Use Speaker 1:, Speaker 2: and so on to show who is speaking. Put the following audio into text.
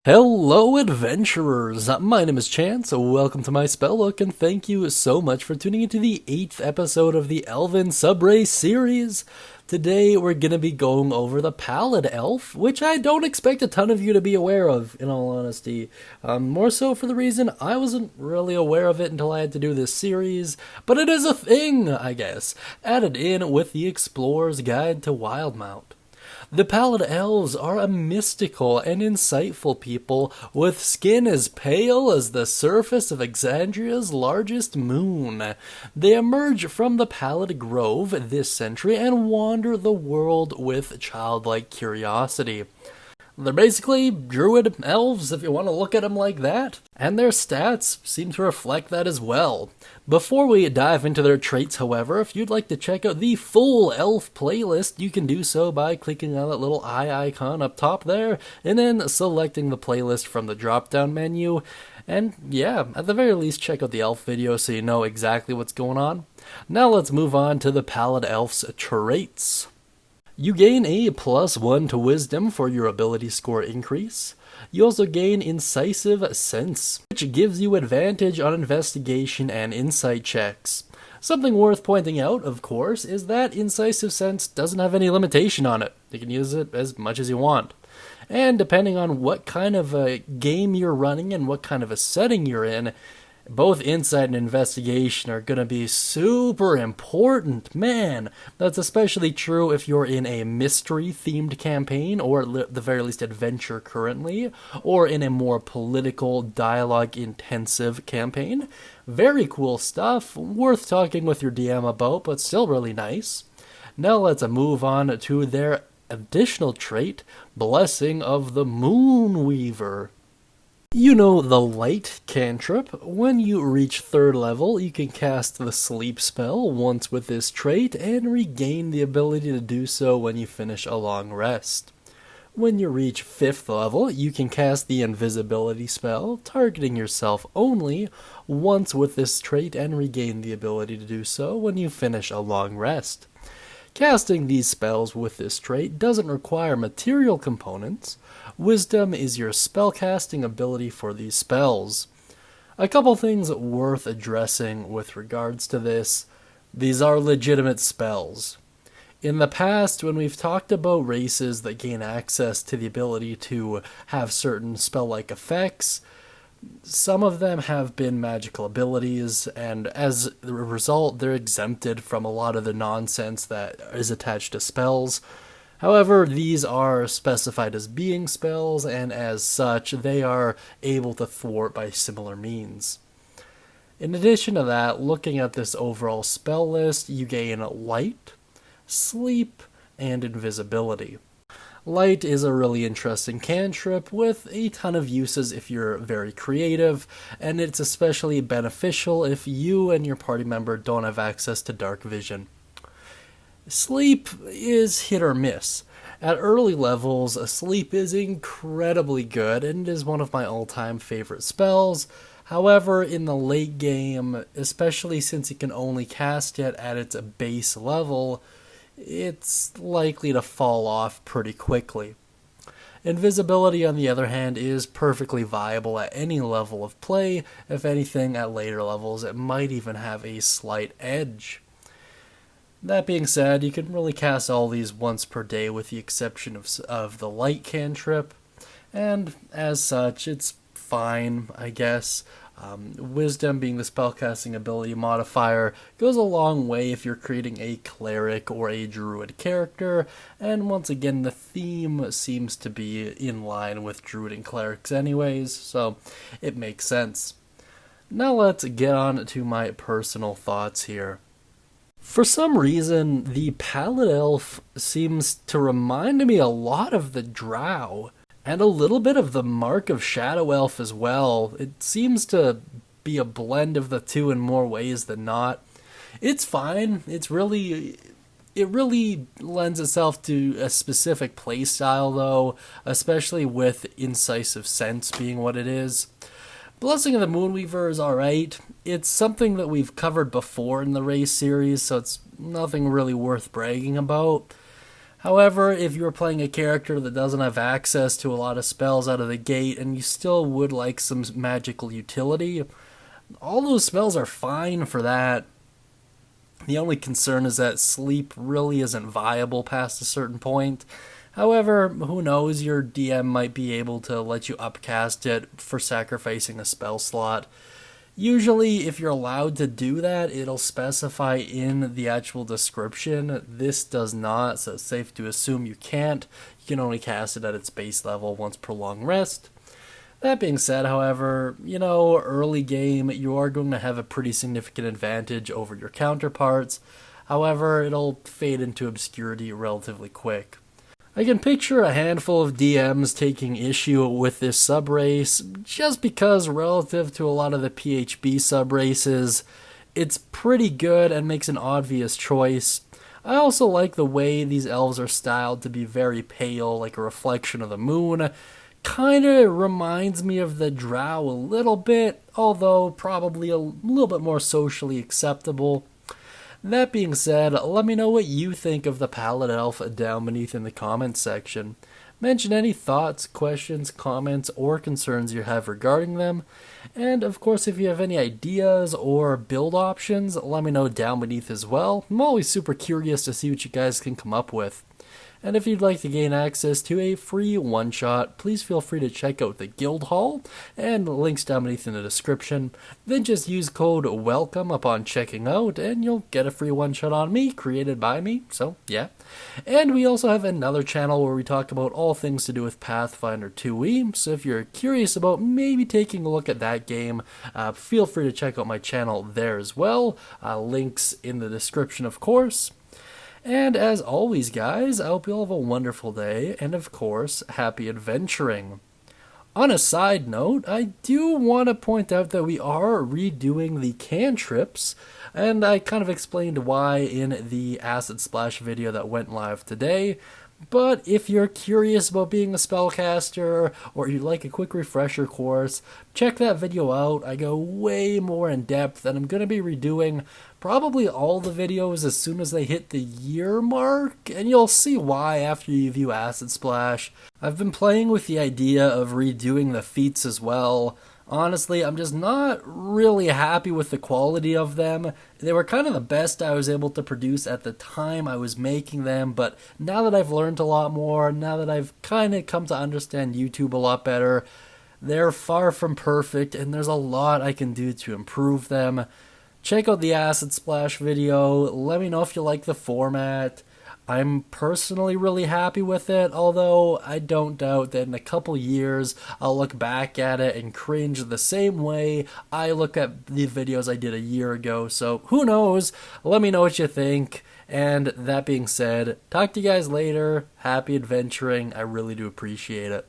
Speaker 1: Hello, adventurers! My name is Chance, welcome to my Spellbook, and thank you so much for tuning into the 8th episode of the Elven Subrace series. Today, we're gonna be going over the Pallid Elf, which I don't expect a ton of you to be aware of, in all honesty. More so for the reason I wasn't really aware of it until I had to do this series, but it is a thing, I guess, added in with the Explorer's Guide to Wildmount. The Pallid Elves are a mystical and insightful people with skin as pale as the surface of Exandria's largest moon. They emerge from the Pallid Grove this century and wander the world with childlike curiosity. They're basically druid elves, if you want to look at them like that, and their stats seem to reflect that as well. Before we dive into their traits, however, if you'd like to check out the full elf playlist, you can do so by clicking on that little eye icon up top there, and then selecting the playlist from the drop-down menu. And yeah, at the very least, check out the elf video so you know exactly what's going on. Now let's move on to the Pallid Elf's traits. You gain a +1 to Wisdom for your ability score increase. You also gain Incisive Sense, which gives you advantage on investigation and insight checks. Something worth pointing out, of course, is that Incisive Sense doesn't have any limitation on it. You can use it as much as you want. And depending on what kind of a game you're running and what kind of a setting you're in, both insight and investigation are going to be super important. Man, that's especially true if you're in a mystery-themed campaign, or at the very least adventure currently, or in a more political, dialogue-intensive campaign. Very cool stuff, worth talking with your DM about, but still really nice. Now let's move on to their additional trait, Blessing of the Moonweaver. You know the light cantrip. When you reach 3rd level, you can cast the sleep spell once with this trait and regain the ability to do so when you finish a long rest. When you reach 5th level, you can cast the invisibility spell, targeting yourself only once with this trait and regain the ability to do so when you finish a long rest. Casting these spells with this trait doesn't require material components. Wisdom is your spellcasting ability for these spells. A couple things worth addressing with regards to this. These are legitimate spells. In the past, when we've talked about races that gain access to the ability to have certain spell-like effects, some of them have been magical abilities, and as a result, they're exempted from a lot of the nonsense that is attached to spells. However, these are specified as being spells, and as such, they are able to thwart by similar means. In addition to that, looking at this overall spell list, you gain light, sleep, and invisibility. Light is a really interesting cantrip with a ton of uses if you're very creative, and it's especially beneficial if you and your party member don't have access to dark vision. Sleep is hit or miss. At early levels, sleep is incredibly good and is one of my all-time favorite spells. However, in the late game, especially since you can only cast it at its base level, it's likely to fall off pretty quickly. Invisibility, on the other hand, is perfectly viable at any level of play. If anything, at later levels, it might even have a slight edge. That being said, you can really cast all these once per day with the exception of the light cantrip, and as such, it's fine, I guess. Wisdom, being the spellcasting ability modifier, goes a long way if you're creating a cleric or a druid character, and once again the theme seems to be in line with druid and clerics anyways, so it makes sense. Now let's get on to my personal thoughts here. For some reason, the Pallid Elf seems to remind me a lot of the Drow, and a little bit of the Mark of Shadow Elf as well. It seems to be a blend of the two in more ways than not. It's fine. It really lends itself to a specific playstyle, though, especially with Incisive Sense being what it is. Blessing of the Moonweaver is alright. It's something that we've covered before in the race series, so it's nothing really worth bragging about. However, if you're playing a character that doesn't have access to a lot of spells out of the gate and you still would like some magical utility, all those spells are fine for that. The only concern is that sleep really isn't viable past a certain point. However, who knows, your DM might be able to let you upcast it for sacrificing a spell slot. Usually, if you're allowed to do that, it'll specify in the actual description. This does not, so it's safe to assume you can't. You can only cast it at its base level once per long rest. That being said, however, early game, you are going to have a pretty significant advantage over your counterparts. However, it'll fade into obscurity relatively quick. I can picture a handful of DMs taking issue with this subrace, just because relative to a lot of the PHB subraces, it's pretty good and makes an obvious choice. I also like the way these elves are styled to be very pale, like a reflection of the moon. Kinda reminds me of the drow a little bit, although probably a little bit more socially acceptable. That being said, let me know what you think of the Pallid Elf down beneath in the comments section. Mention any thoughts, questions, comments, or concerns you have regarding them. And of course, if you have any ideas or build options, let me know down beneath as well. I'm always super curious to see what you guys can come up with. And if you'd like to gain access to a free one-shot, please feel free to check out the guild hall, and links down beneath in the description. Then just use code WELCOME upon checking out, and you'll get a free one-shot on me, created by me, so yeah. And we also have another channel where we talk about all things to do with Pathfinder 2e, so if you're curious about maybe taking a look at that game, feel free to check out my channel there as well. Links in the description, of course. And as always, guys, I hope you all have a wonderful day, and of course, happy adventuring. On a side note, I do want to point out that we are redoing the cantrips, and I kind of explained why in the Acid Splash video that went live today. But if you're curious about being a spellcaster, or you'd like a quick refresher course, check that video out. I go way more in depth, and I'm going to be redoing probably all the videos as soon as they hit the year mark, and you'll see why after you view Acid Splash. I've been playing with the idea of redoing the feats as well. Honestly, I'm just not really happy with the quality of them. They were kind of the best I was able to produce at the time I was making them, but now that I've learned a lot more, now that I've kind of come to understand YouTube a lot better, they're far from perfect, and there's a lot I can do to improve them. Check out the Acid Splash video, let me know if you like the format. I'm personally really happy with it, although I don't doubt that in a couple years I'll look back at it and cringe the same way I look at the videos I did a year ago, so who knows? Let me know what you think, and that being said, talk to you guys later, happy adventuring, I really do appreciate it.